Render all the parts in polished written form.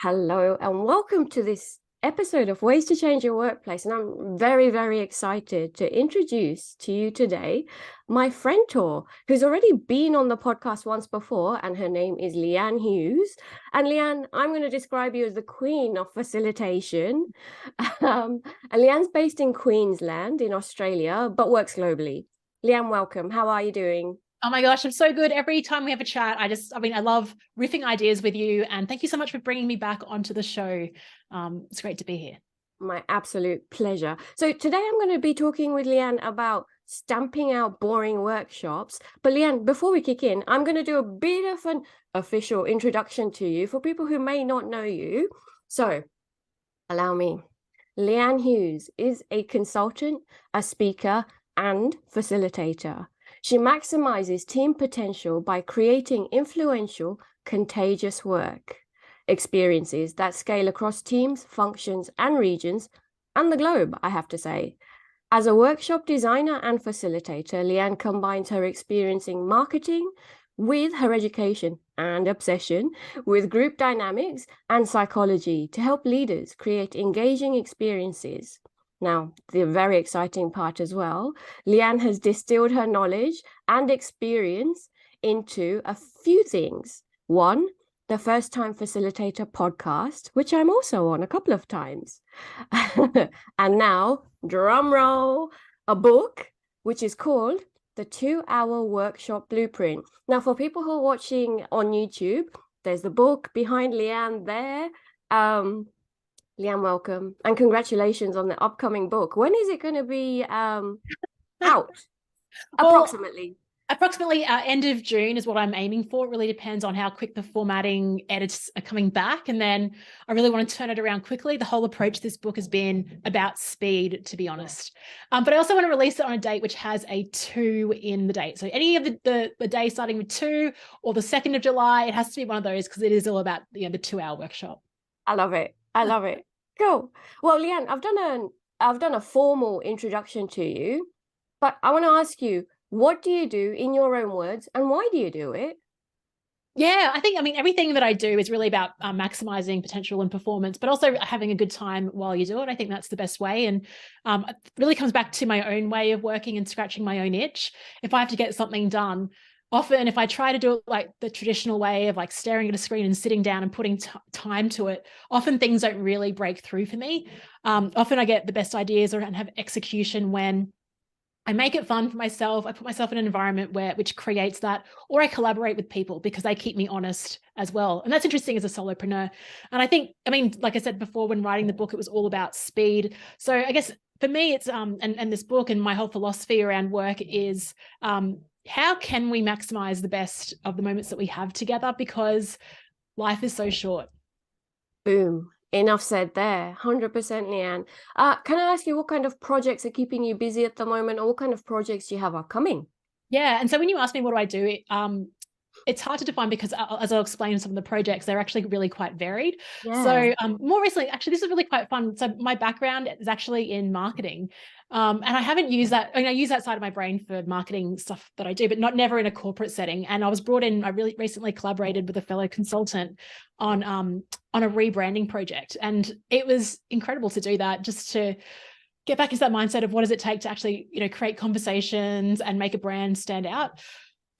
Hello and welcome to this episode of Ways to Change Your Workplace. And I'm very, very excited to introduce to you today my friend who's already been on the podcast once before, and her name is Leanne Hughes. And Leanne, I'm going to describe you as the queen of facilitation. And Leanne's based in Queensland in Australia, but works globally. Leanne, welcome. How are you doing? Oh my gosh, I'm so good. Every time we have a chat, I love riffing ideas with you. And thank you so much for bringing me back onto the show. It's great to be here. My absolute pleasure. So today I'm going to be talking with Leanne about stamping out boring workshops. But Leanne, before we kick in, I'm going to do a bit of an official introduction to you for people who may not know you. So allow me. Leanne Hughes is a consultant, a speaker, and facilitator. She maximizes team potential by creating influential, contagious work experiences that scale across teams, functions, and regions, and the globe, I have to say. As a workshop designer and facilitator, Leanne combines her experience in marketing with her education and obsession with group dynamics and psychology to help leaders create engaging experiences. Now, the very exciting part as well, Leanne has distilled her knowledge and experience into a few things. One, the First Time Facilitator podcast, which I'm also on a couple of times. And now, drum roll, a book, which is called The 2-Hour Workshop Blueprint. Now, for people who are watching on YouTube, there's the book behind Leanne there. Leanne, welcome. And congratulations on the upcoming book. When is it going to be out? Approximately. Approximately end of June is what I'm aiming for. It really depends on how quick the formatting edits are coming back. And then I really want to turn it around quickly. The whole approach to this book has been about speed, to be honest. But I also want to release it on a date which has a 2 in the date. So any of the day starting with 2 or the 2nd of July, it has to be one of those because it is all about the 2-hour workshop. I love it. I love it. Cool. Well, Leanne, I've done a formal introduction to you, but I want to ask you, what do you do in your own words, and why do you do it? Yeah, I mean, everything that I do is really about maximizing potential and performance, but also having a good time while you do it. I think that's the best way. And it really comes back to my own way of working and scratching my own itch. If I have to get something done, often if I try to do it like the traditional way of like staring at a screen and sitting down and putting time to it, often things don't really break through for me. Often I get the best ideas and have execution when I make it fun for myself. I put myself in an environment which creates that, or I collaborate with people because they keep me honest as well. And that's interesting as a solopreneur. And I mean, like I said before, when writing the book, it was all about speed. So I guess for me, it's and this book and my whole philosophy around work is how can we maximize the best of the moments that we have together, because life is so short. Boom. Enough said there. 100% Leanne. Can I ask you what kind of projects are keeping you busy at the moment, or what kind of projects you have upcoming? Yeah. And so when you ask me what do I do, it's hard to define because as I'll explain some of the projects, they're actually really quite varied. Yeah. So more recently, actually, this is really quite fun. So my background is actually in marketing. And I haven't used that. I mean, I use that side of my brain for marketing stuff that I do, but never in a corporate setting. And I was brought in, I really recently collaborated with a fellow consultant on a rebranding project. And it was incredible to do that, just to get back into that mindset of what does it take to actually, create conversations and make a brand stand out.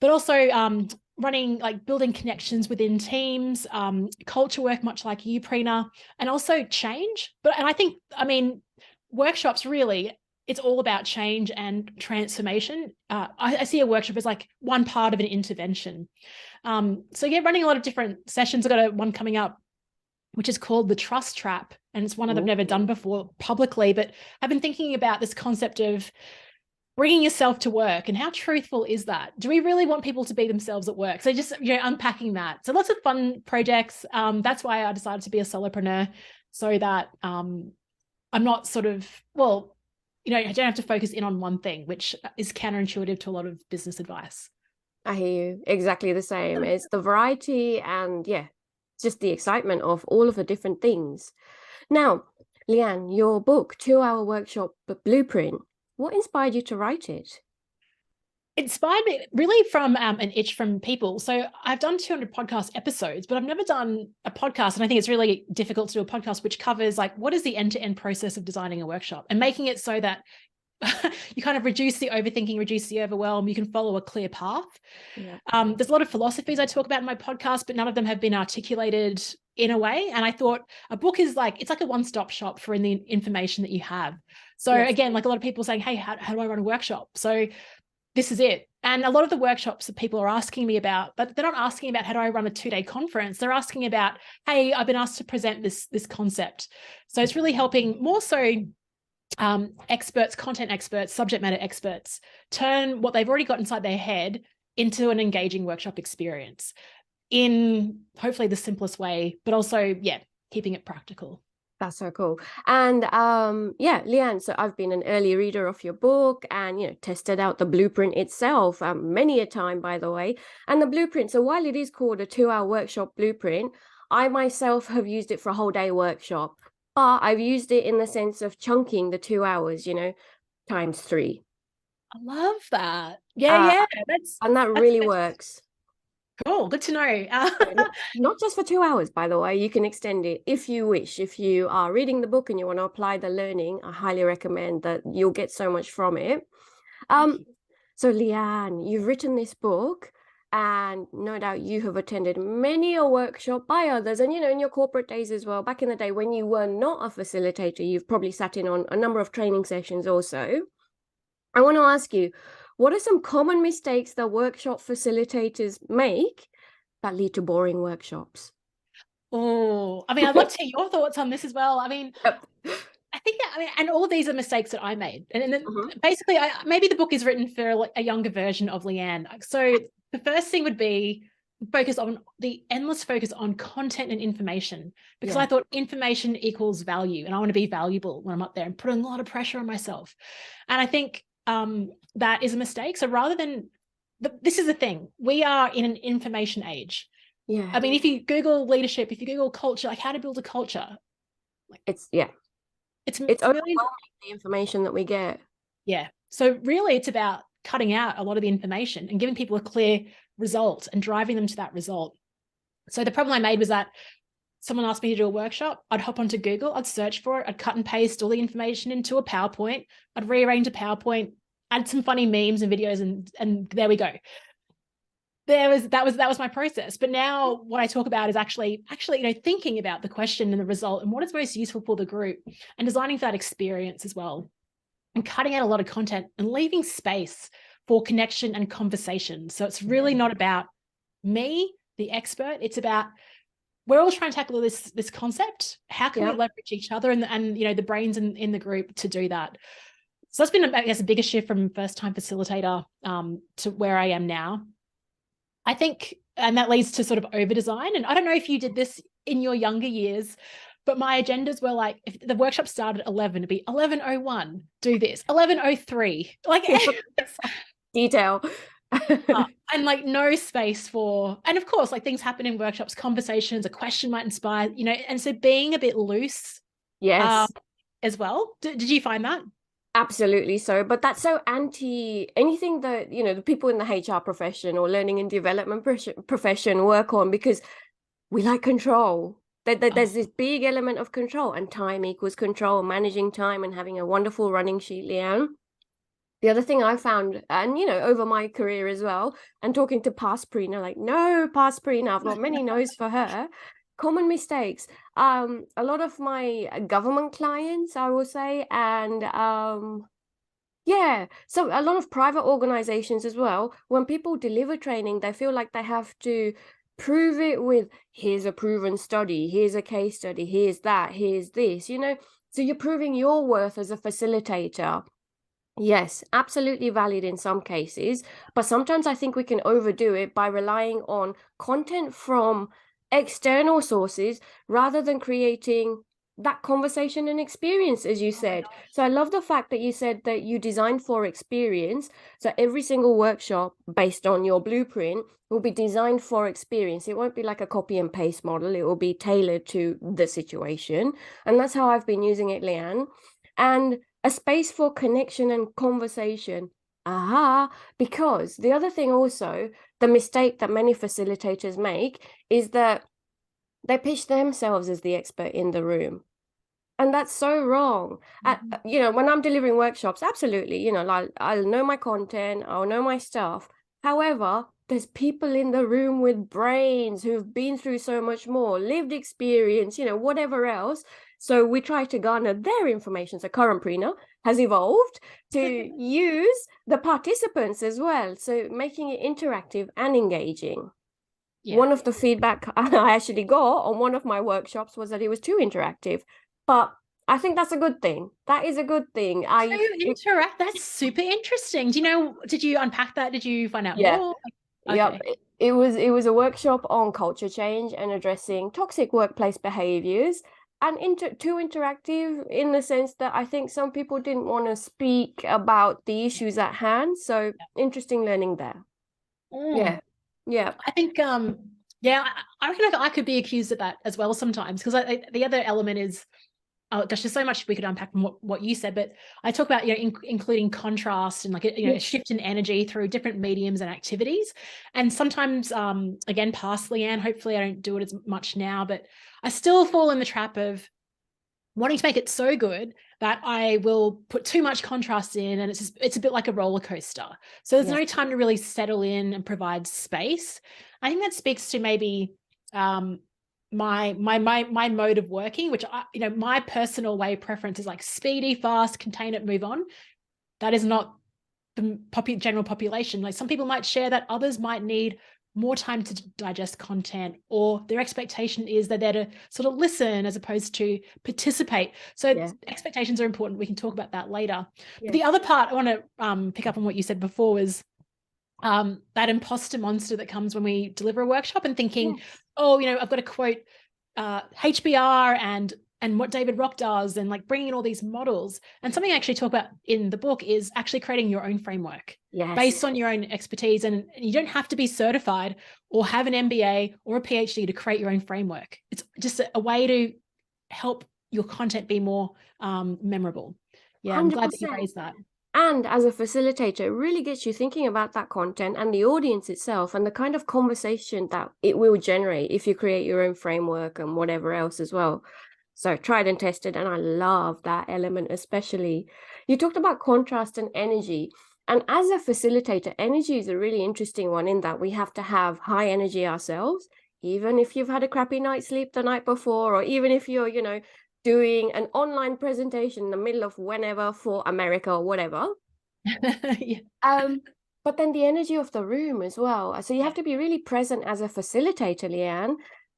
But also building connections within teams, culture work, much like you, Prina, and also change. And I mean, workshops really, it's all about change and transformation. I see a workshop as like one part of an intervention. So yeah, running a lot of different sessions. I've got one coming up, which is called the Trust Trap. And it's one that I've never done before publicly, but I've been thinking about this concept of bringing yourself to work and how truthful is that? Do we really want people to be themselves at work? So just, unpacking that. So lots of fun projects. That's why I decided to be a solopreneur, so that I'm not sort of, I don't have to focus in on one thing, which is counterintuitive to a lot of business advice. I hear you. Exactly the same. It's the variety and just the excitement of all of the different things. Now, Leanne, your book, 2-Hour Workshop Blueprint, what inspired you to write it? inspired me really from an itch from people. So I've done 200 podcast episodes, but I've never done a podcast. And I think it's really difficult to do a podcast which covers like what is the end-to-end process of designing a workshop and making it so that you kind of reduce the overthinking, reduce the overwhelm. You can follow a clear path. Yeah. There's a lot of philosophies I talk about in my podcast, but none of them have been articulated in a way. And I thought a book is like, it's like a one-stop shop for the information that you have. So Yes. again, like a lot of people saying, hey, how do I run a workshop? So this is it. And a lot of the workshops that people are asking me about, but they're not asking about how do I run a 2-day conference. They're asking about, hey, I've been asked to present this concept. So it's really helping more so experts, content experts, subject matter experts turn what they've already got inside their head into an engaging workshop experience in hopefully the simplest way, but also, yeah, keeping it practical. That's so cool. And yeah, Leanne, so I've been an early reader of your book and, you know, tested out the blueprint itself many a time, by the way. And the blueprint, so while it is called a 2-hour workshop blueprint, I myself have used it for a whole day workshop. But I've used it in the sense of chunking the 2 hours, you know, times 3. I love that. Yeah, and that really works. Cool. Good to know. Not just for 2 hours, by the way. You can extend it if you wish. If you are reading the book and you want to apply the learning, I highly recommend that. You'll get so much from it. So Leanne, you've written this book and no doubt you have attended many a workshop by others. And, you know, in your corporate days as well, back in the day when you were not a facilitator, you've probably sat in on a number of training sessions also. I want to ask you, what are some common mistakes that workshop facilitators make that lead to boring workshops? Oh, I mean, I'd love to hear your thoughts on this as well. I mean, Yep. I think that, I mean, and all these are mistakes that I made. And then basically, maybe the book is written for like a younger version of Leanne. So the first thing would be focus on the endless focus on content and information, because I thought information equals value and I want to be valuable when I'm up there and put a lot of pressure on myself. And I think that is a mistake. So rather than, this is the thing, we are in an information age. Yeah. I mean, if you Google leadership, if you Google culture, like how to build a culture, like it's really overwhelming, the information that we get. Yeah. So really it's about cutting out a lot of the information and giving people a clear result and driving them to that result. So the problem I made was that someone asked me to do a workshop, I'd hop onto Google, I'd search for it, I'd cut and paste all the information into a PowerPoint, I'd rearrange a PowerPoint, add some funny memes and videos, and there we go. That was my process. But now what I talk about is actually, you know, thinking about the question and the result and what is most useful for the group and designing for that experience as well. And cutting out a lot of content and leaving space for connection and conversation. So it's really not about me, the expert. It's about, we're all trying to tackle this concept. How can we leverage each other and you know, the brains in the group to do that? So that's been, I guess, a bigger shift from first-time facilitator to where I am now. I think, and that leads to sort of over-design. And I don't know if you did this in your younger years, but my agendas were like, if the workshop started at 11, it'd be 11:01, do this, 11:03, like detail. And like no space for, and of course, like things happen in workshops, conversations, a question might inspire, you know, and so being a bit loose as well. Did you find that? Absolutely so, but that's so anti anything that, you know, the people in the HR profession or learning and development profession work on, because we like control. There's this big element of control, and time equals control, managing time and having a wonderful running sheet, Leanne. The other thing I found, and, you know, over my career as well, and talking to past Prina, like, no, past Prina, I've got many no's for her. Common mistakes. A lot of my government clients, I will say, and so a lot of private organizations as well, when people deliver training, they feel like they have to prove it with, here's a proven study, here's a case study, here's that, here's this, you know. So you're proving your worth as a facilitator. Yes, absolutely valid in some cases, but sometimes I think we can overdo it by relying on content from external sources rather than creating that conversation and experience, as you said. So I love the fact that you said that you designed for experience. So every single workshop based on your blueprint will be designed for experience. It won't be like a copy and paste model. It will be tailored to the situation. And that's how I've been using it, Leanne. And a space for connection and conversation. Aha, because the other thing also, the mistake that many facilitators make is that they pitch themselves as the expert in the room. And that's so wrong. You know, when I'm delivering workshops, absolutely, you know, like I'll know my content, I'll know my stuff. However, there's people in the room with brains who've been through so much more, lived experience, you know, whatever else. So we try to garner their information. So current Prina has evolved to use the participants as well. So making it interactive and engaging. Yeah. One of the feedback I actually got on one of my workshops was that it was too interactive. But I think that's a good thing. That is a good thing. That's super interesting. Did you unpack that? Did you find out Yeah. more? Yep. Okay. It was a workshop on culture change and addressing toxic workplace behaviors, and too interactive in the sense that I think some people didn't want to speak about the issues at hand. So interesting learning there. Yeah. Yeah. I think, yeah, I reckon I could be accused of that as well sometimes, because the other element is, oh gosh, there's so much we could unpack from what you said, but I talk about, including contrast and like, a shift in energy through different mediums and activities. And sometimes, again, past Leanne, hopefully I don't do it as much now, but I still fall in the trap of wanting to make it so good that I will put too much contrast in, and it's a bit like a roller coaster. So there's no time to really settle in and provide space. I think that speaks to maybe my mode of working, which my personal way of preference is like speedy, fast, contain it, move on. That is not the general population. Like some people might share that, others might need more time to digest content, or their expectation is that they're to sort of listen as opposed to participate. So expectations are important. We can talk about that later. But the other part I want to pick up on what you said before was that imposter monster that comes when we deliver a workshop and thinking, oh, I've got to quote HBR and what David Rock does, and like bringing in all these models. And something I actually talk about in the book is actually creating your own framework based on your own expertise. And you don't have to be certified or have an MBA or a PhD to create your own framework. It's just a way to help your content be more memorable. Yeah, 100%. I'm glad that you raised that. And as a facilitator, it really gets you thinking about that content and the audience itself and the kind of conversation that it will generate if you create your own framework and whatever else as well. So tried and tested, and I love that element especially. You talked about contrast and energy. And as a facilitator, energy is a really interesting one in that we have to have high energy ourselves, even if you've had a crappy night's sleep the night before, or even if you're, doing an online presentation in the middle of whenever for America or whatever. But then the energy of the room as well. So you have to be really present as a facilitator, Leanne,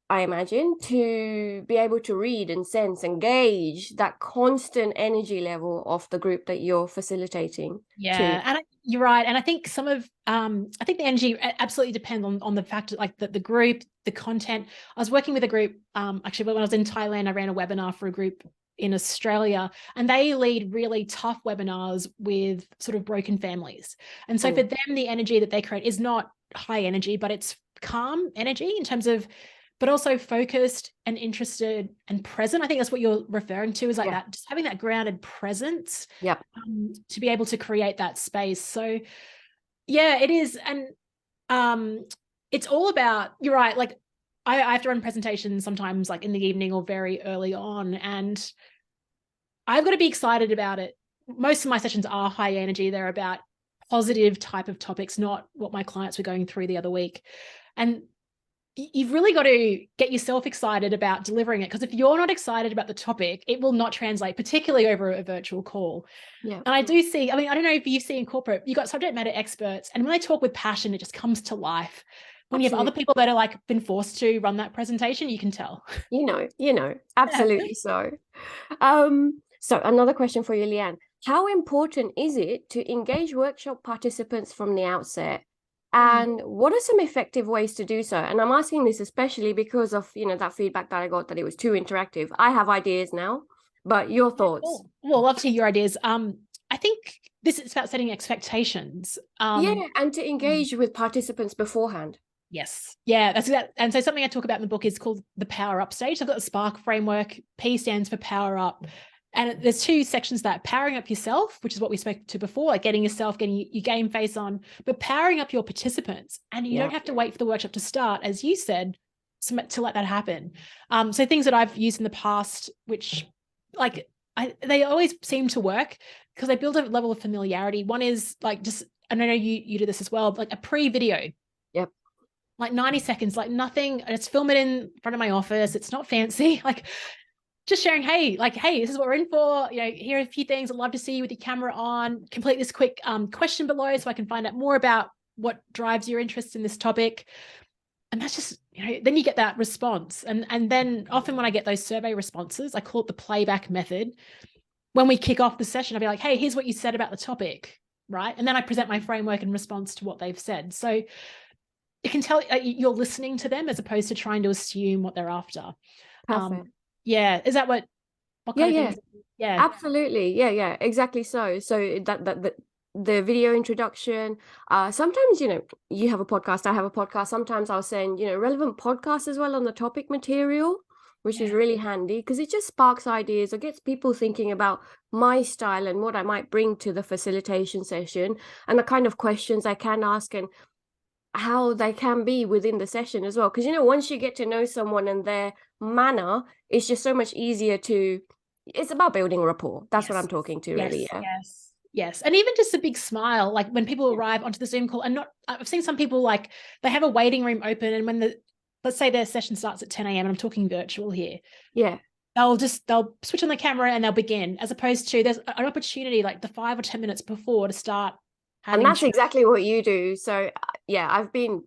I imagine, to be able to read and sense and gauge that constant energy level of the group that you're facilitating. Yeah, and you're right. And I think I think the energy absolutely depends on the fact, like the group, the content. I was working with a group, actually, when I was in Thailand, I ran a webinar for a group in Australia, and they lead really tough webinars with sort of broken families. And so for them, the energy that they create is not high energy, but it's calm energy in terms of, but also focused and interested and present. I think that's what you're referring to, is like that, just having that grounded presence to be able to create that space. So yeah, it is. And it's all about, you're right, like I have to run presentations sometimes like in the evening or very early on, and I've got to be excited about it. Most of my sessions are high energy. They're about positive type of topics, not what my clients were going through the other week. And you've really got to get yourself excited about delivering it, because if you're not excited about the topic, it will not translate, particularly over a virtual call. And I do see, I don't know if you see in corporate, you've got subject matter experts, and when they talk with passion, it just comes to life. When you have other people that are like been forced to run that presentation, you can tell. Absolutely. So another question for you, Leanne. How important is it to engage workshop participants from the outset? And what are some effective ways to do so? And I'm asking this especially because of, that feedback that I got that it was too interactive. I have ideas now, but your thoughts? Cool. Well, I'd love to hear your ideas. I think this is about setting expectations. And to engage with participants beforehand. Yes. Yeah, that's that. And so something I talk about in the book is called the power up stage. I've got the SPARK framework. P stands for power up. And there's two sections: that powering up yourself, which is what we spoke to before, like getting yourself, getting your game face on, but powering up your participants. And you don't have to wait for the workshop to start, as you said, to let that happen. So things that I've used in the past, which like they always seem to work because they build a level of familiarity. One is like, just, and I know you do this as well, like a pre-video. Yep. Like 90 seconds, like nothing. Just film it in front of my office. It's not fancy. Like just sharing, hey, this is what we're in for. Here are a few things. I'd love to see you with your camera on. Complete this quick question below so I can find out more about what drives your interest in this topic. And that's just, then you get that response. And then often when I get those survey responses, I call it the playback method. When we kick off the session, I'll be like, hey, here's what you said about the topic, right? And then I present my framework in response to what they've said. So you can tell you're listening to them as opposed to trying to assume what they're after. Perfect. Yeah. Is that what kind of things? Yeah. Absolutely. Yeah, exactly. So that the video introduction, sometimes, you have a podcast, I have a podcast. Sometimes I'll send, relevant podcasts as well on the topic material, which is really handy because it just sparks ideas or gets people thinking about my style and what I might bring to the facilitation session and the kind of questions I can ask and how they can be within the session as well. Because, once you get to know someone and their manner, it's just so much easier it's about building rapport. That's what I'm talking to, really. Yes. And even just a big smile, like when people arrive onto the Zoom call, and I've seen some people like they have a waiting room open, and when let's say their session starts at 10 a.m. and I'm talking virtual here. Yeah. They'll switch on the camera and they'll begin, as opposed to there's an opportunity like the 5 or 10 minutes before to start. And that's exactly what you do. So yeah, I've been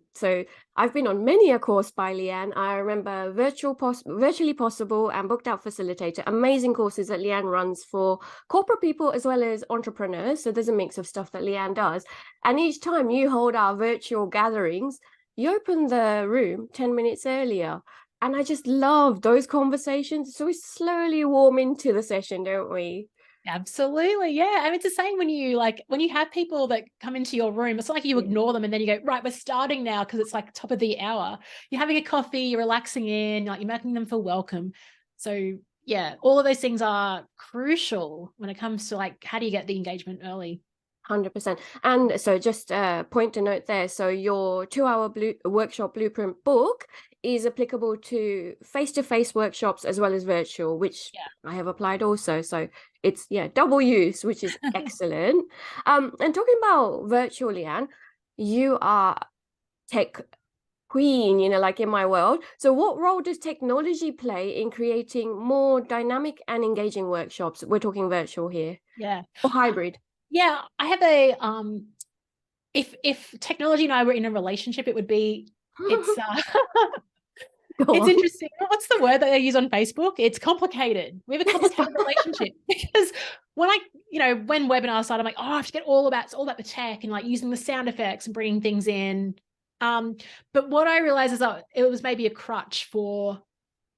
on many a course by Leanne. I remember Virtually Possible and Booked Out Facilitator, amazing courses that Leanne runs for corporate people as well as entrepreneurs. So there's a mix of stuff that Leanne does. And each time you hold our virtual gatherings, you open the room 10 minutes earlier. And I just love those conversations. So we slowly warm into the session, don't we? Absolutely. Yeah. I mean, it's the same when you have people that come into your room, it's not like you ignore them and then you go, right, we're starting now because it's like top of the hour. You're having a coffee, you're relaxing in, like you're making them feel welcome. So yeah, all of those things are crucial when it comes to like, how do you get the engagement early? 100%. And so just a point to note there. So your 2-hour workshop blueprint book is applicable to face-to-face workshops as well as virtual, which I have applied also. So it's double use, which is excellent. And talking about virtual, Leanne, you are tech queen, like in my world. So what role does technology play in creating more dynamic and engaging workshops? We're talking virtual here. Yeah. Or hybrid. Yeah, I have a if technology and I were in a relationship, it would be it's interesting. What's the word that they use on Facebook? It's complicated. We have a complicated relationship because when webinars start, I'm like, I have to get all about the tech and like using the sound effects and bringing things in. But what I realized is that it was maybe a crutch for,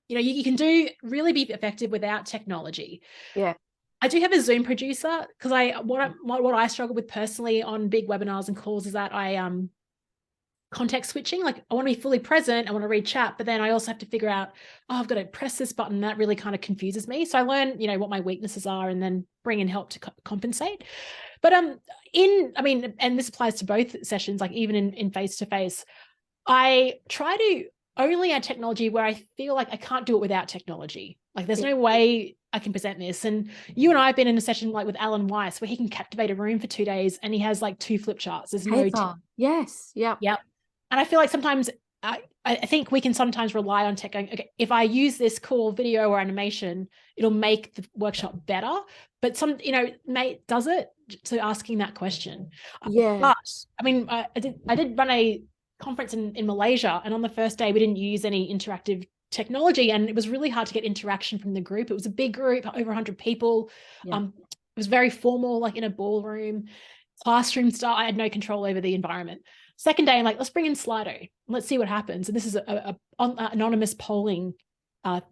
you can really be effective without technology. Yeah. I do have a Zoom producer because what I struggle with personally on big webinars and calls is that I context switching. Like I want to be fully present, I want to read chat, but then I also have to figure out, I've got to press this button. That really kind of confuses me. So I learn, what my weaknesses are and then bring in help to compensate. But and this applies to both sessions, like even in face-to-face, I try to only add technology where I feel like I can't do it without technology. Like there's no way I can present this. And you and I have been in a session like with Alan Weiss where he can captivate a room for 2 days and he has like 2 flip charts. There's no Yes. Yep. And I feel like sometimes I think we can sometimes rely on tech going, okay, if I use this cool video or animation, it'll make the workshop better. But does it? So asking that question. Yeah. But I mean, I did run a conference in Malaysia, and on the first day we didn't use any interactive technology, and it was really hard to get interaction from the group. It was a big group, over 100 people. It was very formal, like in a ballroom, classroom style. I had no control over the environment. Second day, I'm like, let's bring in Slido. Let's see what happens. And this is a anonymous polling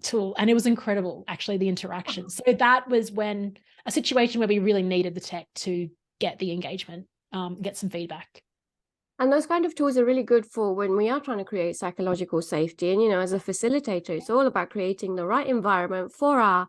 tool, and it was incredible, actually, the interaction. So that was when a situation where we really needed the tech to get the engagement, get some feedback. And those kind of tools are really good for when we are trying to create psychological safety. And, as a facilitator, it's all about creating the right environment for our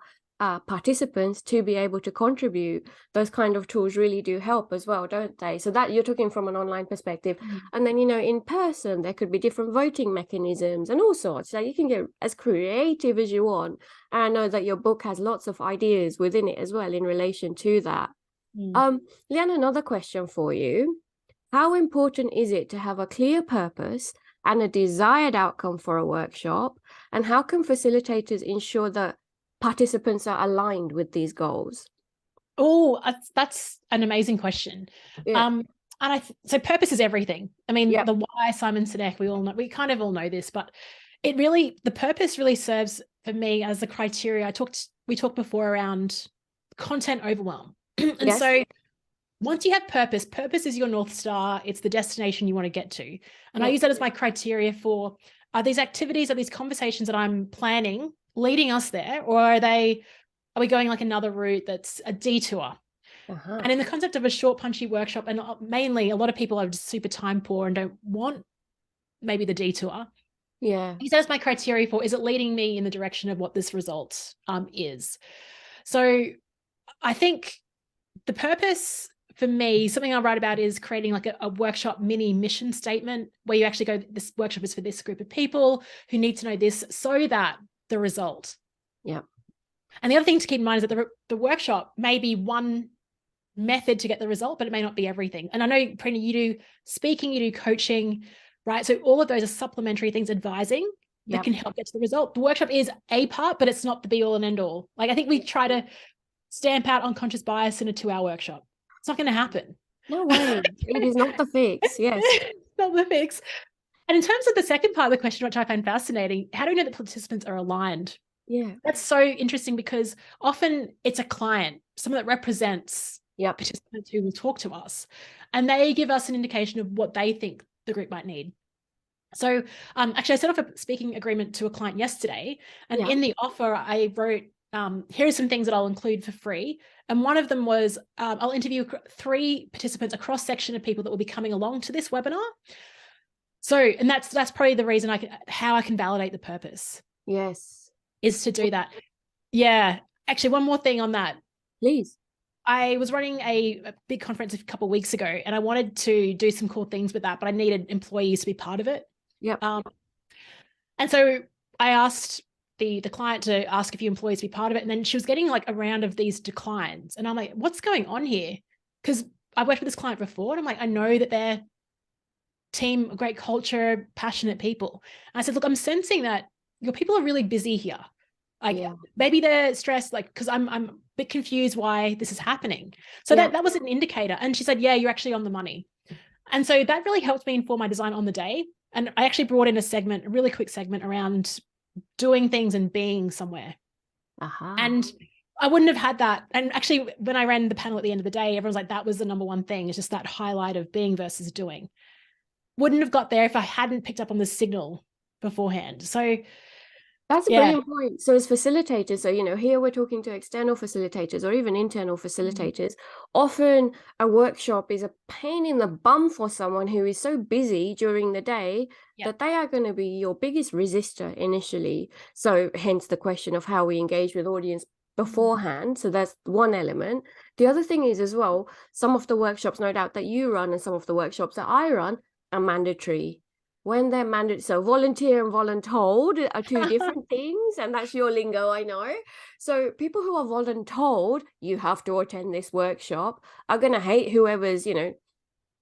participants to be able to contribute, those kind of tools really do help as well, don't they? So that you're talking from an online perspective. And then, in person, there could be different voting mechanisms and all sorts. So you can get as creative as you want. And I know that your book has lots of ideas within it as well in relation to that. Leanne, another question for you. How important is it to have a clear purpose and a desired outcome for a workshop? And how can facilitators ensure that participants are aligned with these goals? Oh, that's an amazing question. Yeah. So purpose is everything. I mean, Yep. the why, Simon Sinek, we kind of all know this, but the purpose really serves for me as the criteria. We talked before around content overwhelm. And Yes. so once you have purpose is your North Star. It's the destination you want to get to. And I use that as my criteria for, are these activities, are these conversations that I'm planning leading us there, or are we going like another route that's a detour? And in the concept of a short, punchy workshop, and mainly a lot of people are just super time poor and don't want maybe the detour. Yeah. That's my criteria for, is it leading me in the direction of what this result is? So I think the purpose for me, something I write about is creating like a workshop mini mission statement where you actually go, this workshop is for this group of people who need to know this, so that the result. Yeah. And the other thing to keep in mind is that the workshop may be one method to get the result, but it may not be everything. And I know, Prina, you do speaking, you do coaching, right? So all of those are supplementary things, advising, that can help get to the result. The workshop is a part, but it's not the be all and end all. Like, I think we try to stamp out unconscious bias in a 2-hour workshop. It's not going to happen. No way. It is not the fix. Yes. Not the fix. And in terms of the second part of the question, which I find fascinating, how do we know that participants are aligned? Yeah. That's so interesting, because often it's a client, someone that represents participants who will talk to us, and they give us an indication of what they think the group might need. So actually, I set off a speaking agreement to a client yesterday, and in the offer, I wrote, here are some things that I'll include for free. And one of them was, I'll interview 3 participants, a cross section of people that will be coming along to this webinar. So, and that's probably the reason how I can validate the purpose. Yes. Is to do that. Yeah. Actually, one more thing on that. Please. I was running a big conference a couple of weeks ago, and I wanted to do some cool things with that, but I needed employees to be part of it. Yep. And so I asked the client to ask a few employees to be part of it. And then she was getting like a round of these declines. And I'm like, what's going on here? Because I worked with this client before, and I'm like, I know that they're team, great culture, passionate people. And I said, look, I'm sensing that your people are really busy here. Like maybe they're stressed, like, because I'm a bit confused why this is happening. So that was an indicator. And she said, yeah, you're actually on the money. And so that really helped me inform my design on the day. And I actually brought in a really quick segment around doing things and being somewhere. And I wouldn't have had that. And actually, when I ran the panel at the end of the day, everyone's like, that was the number one thing. It's just that highlight of being versus doing. Wouldn't have got there if I hadn't picked up on the signal beforehand. So that's a brilliant point. So as facilitators, so, here we're talking to external facilitators or even internal facilitators. Often a workshop is a pain in the bum for someone who is so busy during the day that they are going to be your biggest resistor initially. So hence the question of how we engage with audience beforehand. So that's one element. The other thing is as well, some of the workshops, no doubt, that you run and some of the workshops that I run are mandatory. When they're mandatory, so volunteer and voluntold are 2 different things, and that's your lingo, I know. So people who are voluntold, you have to attend this workshop, are going to hate whoever's,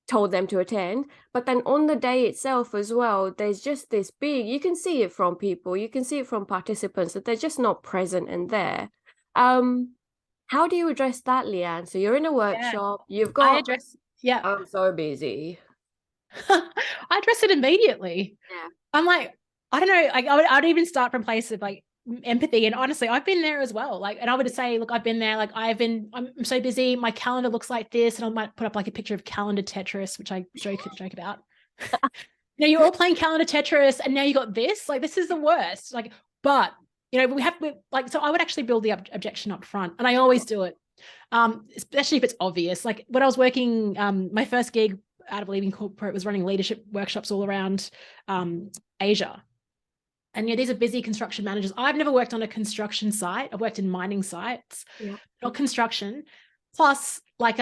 told them to attend. But then on the day itself as well, there's just this big, you can see it from people, you can see it from participants, that they're just not present and there. How do you address that, Leanne? So you're in a workshop, you've got, I'm so busy. I address it immediately. I'm like, I don't know, like I'd even start from a place of like empathy. And honestly, I've been there as well. Like, and I would say, look, I've been there. Like I'm so busy. My calendar looks like this. And I might put up like a picture of calendar Tetris, which I joke about. You're all playing calendar Tetris, and now you got this. Like, this is the worst. Like, but so I would actually build the objection up front, and I always do it, especially if it's obvious. Like when I was working, my first gig out of leading corporate was running leadership workshops all around Asia. And these are busy construction managers. I've never worked on a construction site. I've worked in mining sites, not construction. Plus, like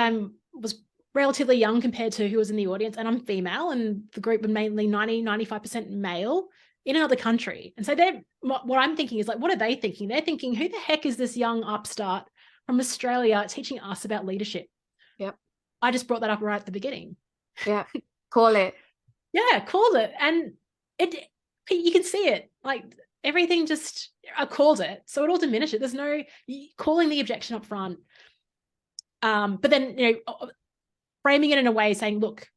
was relatively young compared to who was in the audience, and I'm female, and the group were mainly 95% male in another country. And so what I'm thinking is like, what are they thinking? They're thinking, who the heck is this young upstart from Australia teaching us about leadership? Yep. I just brought that up right at the beginning. Yeah. Call it. Yeah, called it. And you can see it. Like everything just, I called it. So it all diminishes. There's no calling the objection up front. But then, framing it in a way saying, look,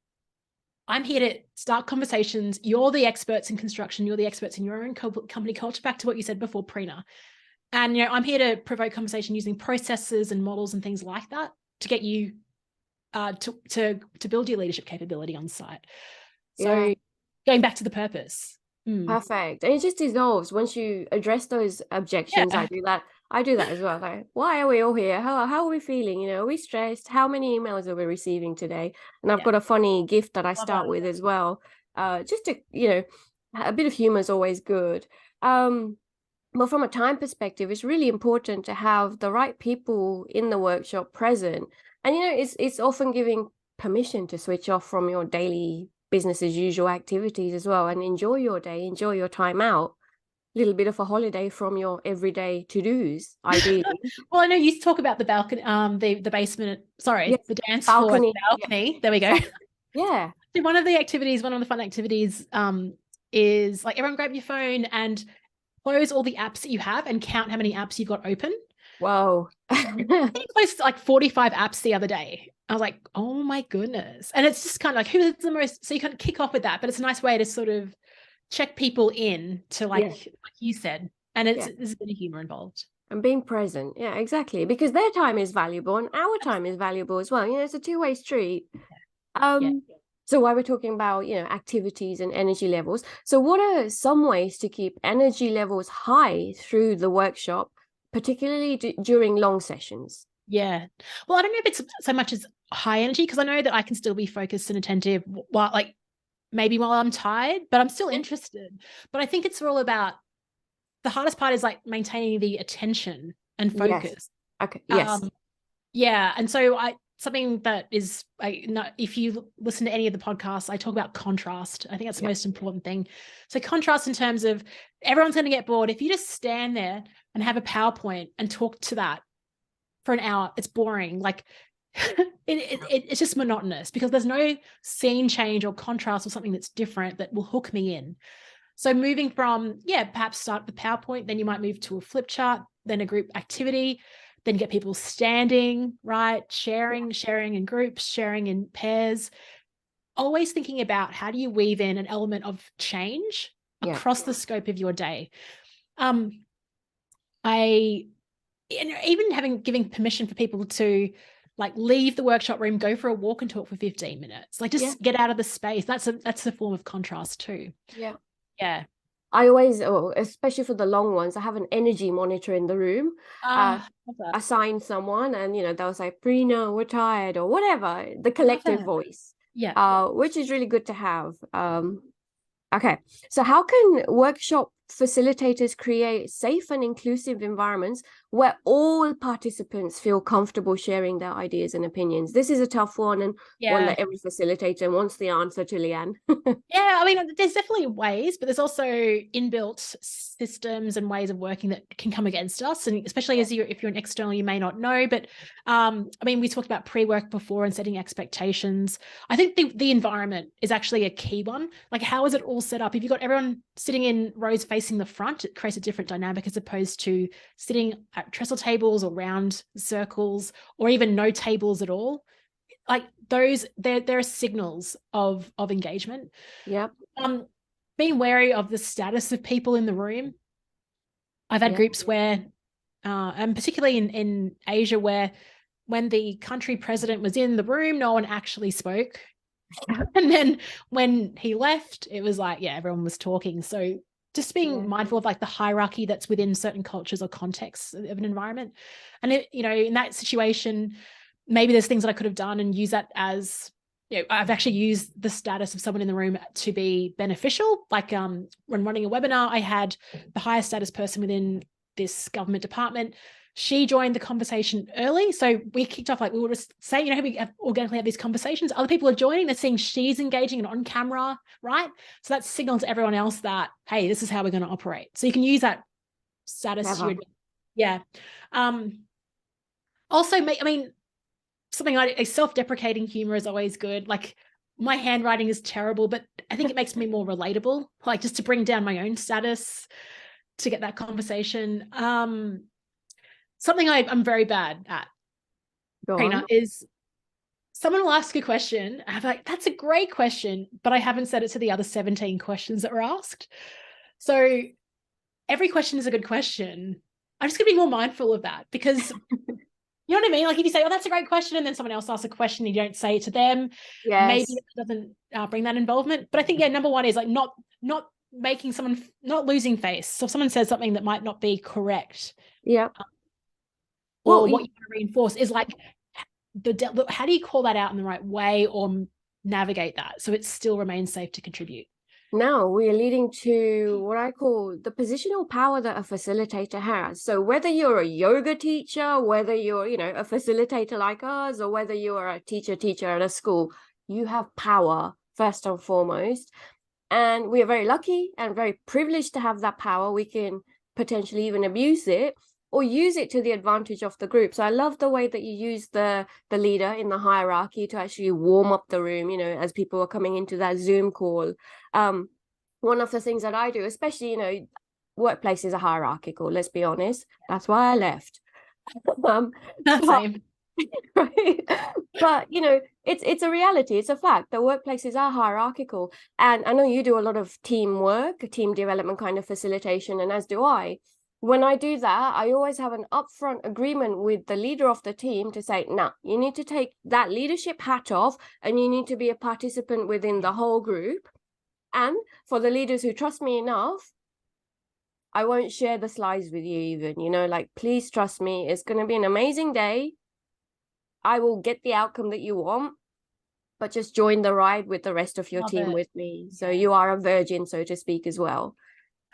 I'm here to start conversations. You're the experts in construction. You're the experts in your own company culture. Back to what you said before, Prina. And, I'm here to provoke conversation using processes and models and things like that to get you to build your leadership capability on site. So going back to the purpose. Perfect. And it just dissolves once you address those objections. I do that as well. Like, why are we all here? How are we feeling? Are we stressed? How many emails are we receiving today? And I've got a funny gift that I start with as well. Just to, a bit of humor is always good. But from a time perspective, it's really important to have the right people in the workshop present. And, it's often giving permission to switch off from your daily business as usual activities as well, and enjoy your day, enjoy your time out. A little bit of a holiday from your everyday to-dos, ideally. Well, I know you talk about the balcony, the basement, the dance floor, balcony. There we go. Yeah. One of the fun activities is like everyone grab your phone and close all the apps that you have and count how many apps you've got open. Whoa. I closed like 45 apps the other day. I was like, oh my goodness. And it's just kind of like, who is the most, so you kind of kick off with that, but it's a nice way to sort of check people in to like you said, and there's a bit of humor involved. And being present. Yeah, exactly. Because their time is valuable and our time is valuable as well. It's a two-way street. So while we're talking about, activities and energy levels, so what are some ways to keep energy levels high through the workshop, particularly during long sessions? Yeah. Well, I don't know if it's so much as high energy, because I know that I can still be focused and attentive while I'm tired, but I'm still interested. But I think it's all about, the hardest part is like maintaining the attention and focus. Yes. Okay. Yes. And so something that is, if you listen to any of the podcasts, I talk about contrast. I think that's the most important thing. So contrast in terms of everyone's going to get bored. If you just stand there and have a PowerPoint and talk to that for an hour, it's boring. Like it's just monotonous, because there's no scene change or contrast or something that's different that will hook me in. So moving from, perhaps start the PowerPoint, then you might move to a flip chart, then a group activity, then get people standing, right? Sharing in groups, sharing in pairs. Always thinking about how do you weave in an element of change across the scope of your day. Giving permission for people to like leave the workshop room, go for a walk and talk for 15 minutes. Like just get out of the space. That's a form of contrast too. Yeah. Yeah. I always, especially for the long ones, I have an energy monitor in the room. Assign someone, and they'll say, "Prina, we're tired," or whatever, the collective voice. Which is really good to have. Okay, so how can workshop facilitators create safe and inclusive environments where all participants feel comfortable sharing their ideas and opinions? This is a tough one, and one that every facilitator wants the answer to, Leanne. I mean, there's definitely ways, but there's also inbuilt systems and ways of working that can come against us. And especially if you're an external, you may not know, but I mean, we talked about pre-work before and setting expectations. I think the environment is actually a key one. Like, how is it all set up? If you've got everyone sitting in rows facing the front, it creates a different dynamic as opposed to sitting at trestle tables or round circles, or even no tables at all. Like those, there are signals of engagement. Being wary of the status of people in the room. I've had groups where, and particularly in Asia, where when the country president was in the room, no one actually spoke. And then when he left, it was like, everyone was talking. So just being mindful of like the hierarchy that's within certain cultures or contexts of an environment. And in that situation, maybe there's things that I could have done and use that as I've actually used the status of someone in the room to be beneficial. Like when running a webinar, I had the highest status person within this government department. She joined the conversation early. So we kicked off, like we were just saying, how we organically have these conversations. Other people are joining, they're seeing she's engaging and on camera, right? So that signals to everyone else that, hey, this is how we're going to operate. So you can use that status to your, yeah. Also, something like a self-deprecating humor is always good. Like my handwriting is terrible, but I think it makes me more relatable, like just to bring down my own status to get that conversation. Something I'm very bad at, Prina, is someone will ask a question. I'm like, that's a great question, but I haven't said it to the other 17 questions that were asked. So every question is a good question. I'm just gonna be more mindful of that, because you know what I mean? Like if you say, oh, that's a great question, and then someone else asks a question, and you don't say it to them, maybe it doesn't bring that involvement. But I think, number one is like not making someone, not losing face. So if someone says something that might not be correct, or what you want to reinforce is like, how do you call that out in the right way or navigate that so it still remains safe to contribute? Now we are leading to what I call the positional power that a facilitator has. So whether you're a yoga teacher, whether you're, a facilitator like us, or whether you are a teacher at a school, you have power first and foremost. And we are very lucky and very privileged to have that power. We can potentially even abuse it or use it to the advantage of the group. So I love the way that you use the leader in the hierarchy to actually warm up the room, as people are coming into that Zoom call. One of the things that I do, especially, workplaces are hierarchical, let's be honest. That's why I left. Same. Right? But it's a reality, it's a fact. The workplaces are hierarchical, and I know you do a lot of teamwork, team development kind of facilitation, and as do I. When I do that, I always have an upfront agreement with the leader of the team to say, nah, you need to take that leadership hat off and you need to be a participant within the whole group. And for the leaders who trust me enough, I won't share the slides with you even, like, please trust me, it's going to be an amazing day. I will get the outcome that you want, but just join the ride with the rest of your team with me. So you are a virgin, so to speak, as well.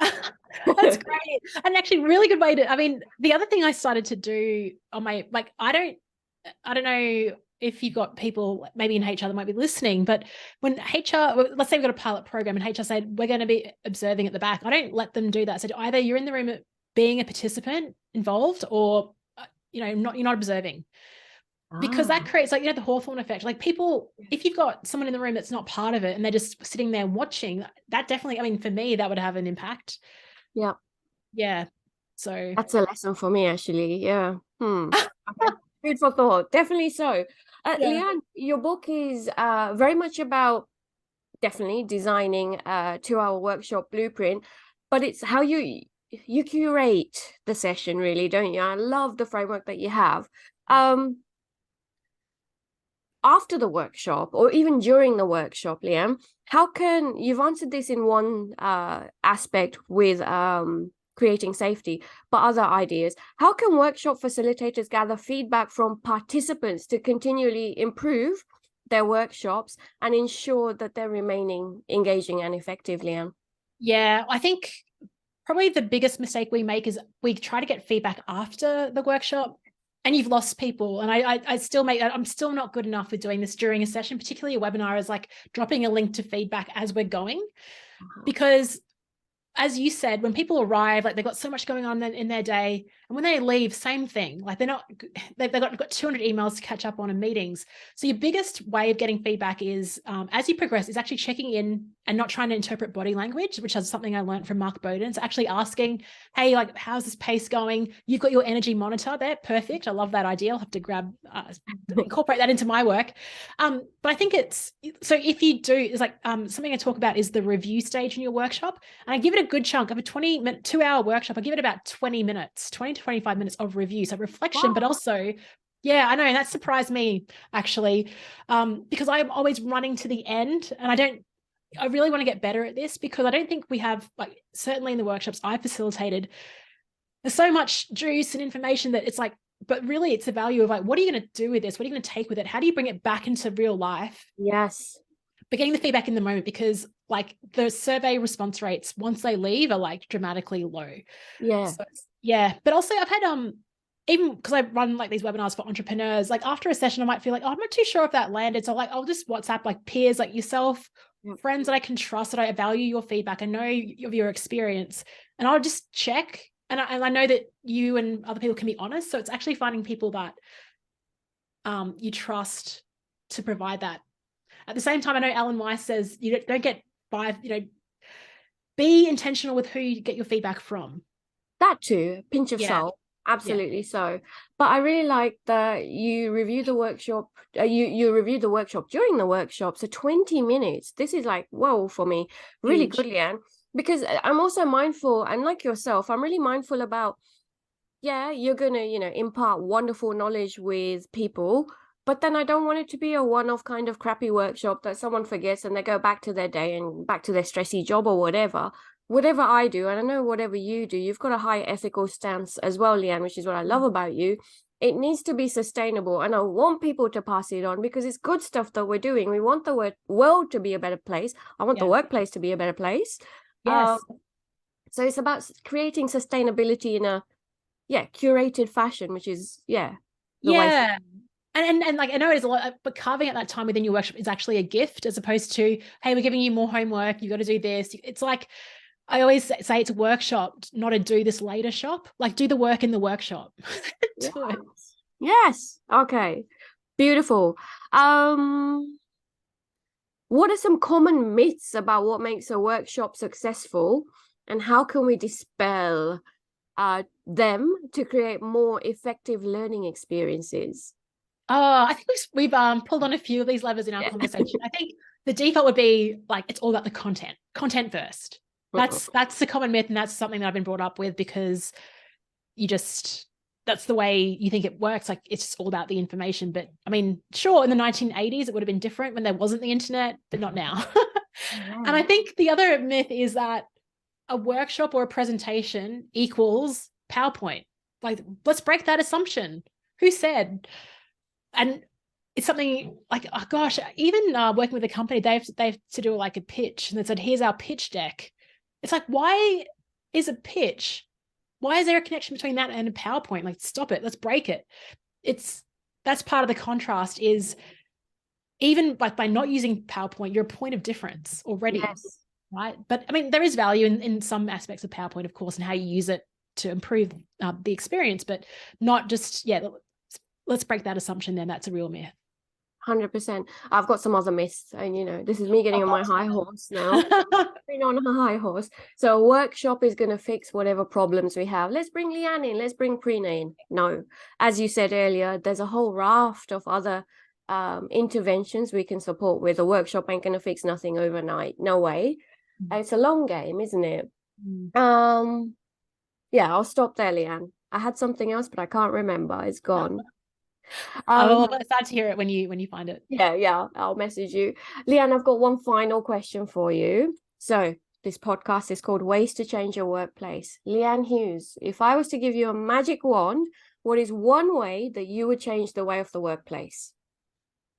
That's great. And actually really good way to, the other thing I started to do on my, like, I don't know if you've got people maybe in HR that might be listening, but when HR, let's say we've got a pilot program and HR said, we're going to be observing at the back, I don't let them do that. So either you're in the room being a participant involved, or, you're not observing. Because that creates, like, the Hawthorne effect. Like people, if you've got someone in the room that's not part of it and they're just sitting there watching, that definitely, for me, that would have an impact. Yeah. So that's a lesson for me, actually. Yeah. Okay. Food for thought. Definitely so. Leanne, your book is very much about definitely designing a 2-hour workshop blueprint, but it's how you curate the session, really, don't you? I love the framework that you have. After the workshop or even during the workshop, Leanne, how can, you've answered this in one aspect with creating safety, but other ideas, how can workshop facilitators gather feedback from participants to continually improve their workshops and ensure that they're remaining engaging and effective, Leanne? Yeah, I think probably the biggest mistake we make is we try to get feedback after the workshop, and you've lost people. And I'm still not good enough with doing this during a session, particularly a webinar, is like dropping a link to feedback as we're going. Because as you said, when people arrive, like they've got so much going on in their day, and when they leave, same thing. Like they've got 200 emails to catch up on and meetings. So your biggest way of getting feedback is, as you progress, is actually checking in and not trying to interpret body language, which is something I learned from Mark Bowden. So actually asking, hey, like, how's this pace going? You've got your energy monitor there. Perfect. I love that idea. I'll have to incorporate that into my work. But I think so if you do, it's like something I talk about is the review stage in your workshop. And I give it a good chunk of a 2-hour workshop. I give it about 20 to 25 minutes of review. So reflection, but also, yeah, I know that surprised me actually, because I'm always running to the end, and I really want to get better at this, because I don't think we have, like, certainly in the workshops I facilitated, there's so much juice and information that it's like, but really it's the value of like, what are you going to do with this? What are you going to take with it? How do you bring it back into real life? Yes. But getting the feedback in the moment, because like the survey response rates once they leave are like dramatically low. Yeah. So yeah, but also I've had even because I run like these webinars for entrepreneurs, like after a session I might feel like, oh, I'm not too sure if that landed, so like I'll just WhatsApp like peers like yourself, friends that I can trust, that I value your feedback, I know of your experience, and I'll just check, and I know that you and other people can be honest, so it's actually finding people that you trust to provide that. At the same time, I know Alan Weiss says you don't get by, be intentional with who you get your feedback from. That too, pinch of Yeah. salt. Absolutely so. But I really like that you review the workshop. You review the workshop during the workshop. So 20 minutes. This is like, whoa, for me. Really Huge. good, Leanne. Because I'm also mindful, and like yourself, I'm really mindful about, yeah, you're gonna, impart wonderful knowledge with people, but then I don't want it to be a one-off kind of crappy workshop that someone forgets and they go back to their day and back to their stressy job or whatever. Whatever I do, and I know whatever you do, you've got a high ethical stance as well, Leanne, which is what I love about you. It needs to be sustainable, and I want people to pass it on because it's good stuff that we're doing. We want the world to be a better place. I want the workplace to be a better place. Yes. So it's about creating sustainability in a curated fashion, which is the way. And like I know it's a lot, but carving at that time within your workshop is actually a gift, as opposed to, hey, we're giving you more homework, you got to do this. It's like I always say it's a workshop, not a do this later shop. Like do the work in the workshop. Do it. Yes. Okay. Beautiful. What are some common myths about what makes a workshop successful, and how can we dispel them to create more effective learning experiences? I think we've pulled on a few of these levers in our conversation. I think the default would be like it's all about the content first. That's the common myth, and that's something that I've been brought up with, because that's the way you think it works. Like it's all about the information. But I mean, sure, in the 1980s it would have been different when there wasn't the internet, but not now. And I think the other myth is that a workshop or a presentation equals PowerPoint. Like, let's break that assumption. Who said? And it's something like, oh gosh, even working with a company, they have to do like a pitch, and they said, here's our pitch deck. It's like, why is a pitch? Why is there a connection between that and a PowerPoint? Like, stop it. Let's break it. That's part of the contrast, is even like by not using PowerPoint, you're a point of difference already. Yes. Right. But I mean, there is value in some aspects of PowerPoint, of course, and how you use it to improve the experience, but not just, let's break that assumption then. That's a real myth. 100%. I've got some other myths, and this is me getting on my high horse now. Been on a high horse. So a workshop is going to fix whatever problems we have. Let's bring Leanne in. Let's bring Prina in. No, as you said earlier, there's a whole raft of other interventions we can support with. A workshop ain't going to fix nothing overnight. No way. It's a long game, isn't it? Yeah, I'll stop there, Leanne. I had something else, but I can't remember. It's gone. I'll start to hear it when you find it. Yeah, I'll message you. Leanne, I've got one final question for you. So this podcast is called Ways to Change Your Workplace. Leanne Hughes, if I was to give you a magic wand, what is one way that you would change the way of the workplace?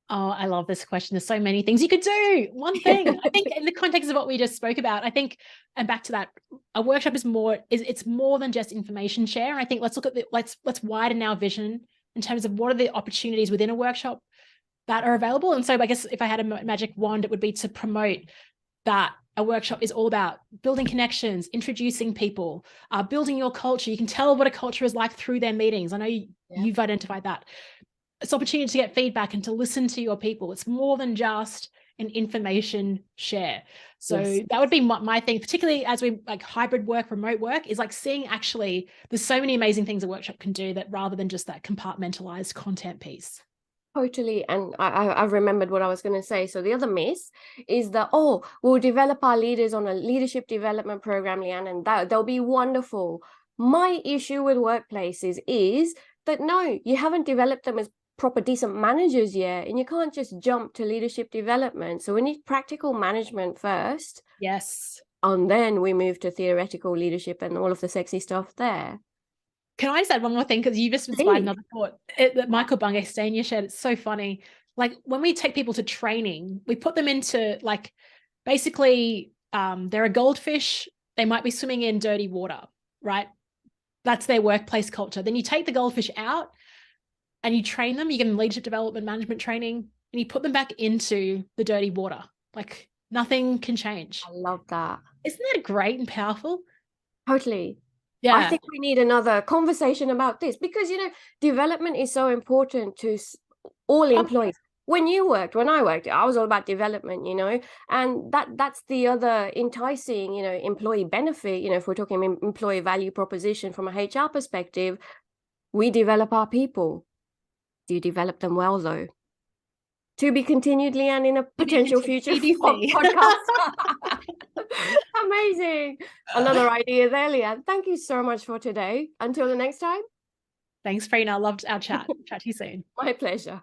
Oh, I love this question. There's so many things you could do. One thing, I think in the context of what we just spoke about, I think, and back to that, a workshop is it's more than just information share. And I think let's look at let's widen our vision in terms of what are the opportunities within a workshop that are available. And so I guess if I had a magic wand, it would be to promote that a workshop is all about building connections, introducing people, building your culture. You can tell what a culture is like through their meetings. I know you've identified that. It's opportunity to get feedback and to listen to your people. It's more than just an information share. So that would be my thing, particularly as we like hybrid work, remote work, is like seeing actually there's so many amazing things a workshop can do, that rather than just that compartmentalized content piece. Totally. And I've remembered what I was going to say. So the other myth is that, we'll develop our leaders on a leadership development program, Leanne, and they'll be wonderful. My issue with workplaces is that, no, you haven't developed them as proper decent managers yet, and you can't just jump to leadership development. So we need practical management first. Yes. And then we move to theoretical leadership and all of the sexy stuff there. Can I just add one more thing? Because you just inspired another thought that Michael Bungay Stanier shared. It's so funny. Like when we take people to training, we put them into like, basically, they're a goldfish. They might be swimming in dirty water, right? That's their workplace culture. Then you take the goldfish out and you train them. You give them leadership development, management training, and you put them back into the dirty water. Like nothing can change. I love that. Isn't that great and powerful? Totally. Yeah. I think we need another conversation about this because, development is so important to all employees. When I worked, I was all about development, and that's the other enticing, employee benefit, if we're talking employee value proposition from a HR perspective, we develop our people. Do you develop them well, though? To be continued, Leanne, in a potential future podcast. Amazing. Another idea there, Leanne. Thank you so much for today. Until the next time. Thanks, Prina. I loved our chat. Chat to you soon. My pleasure.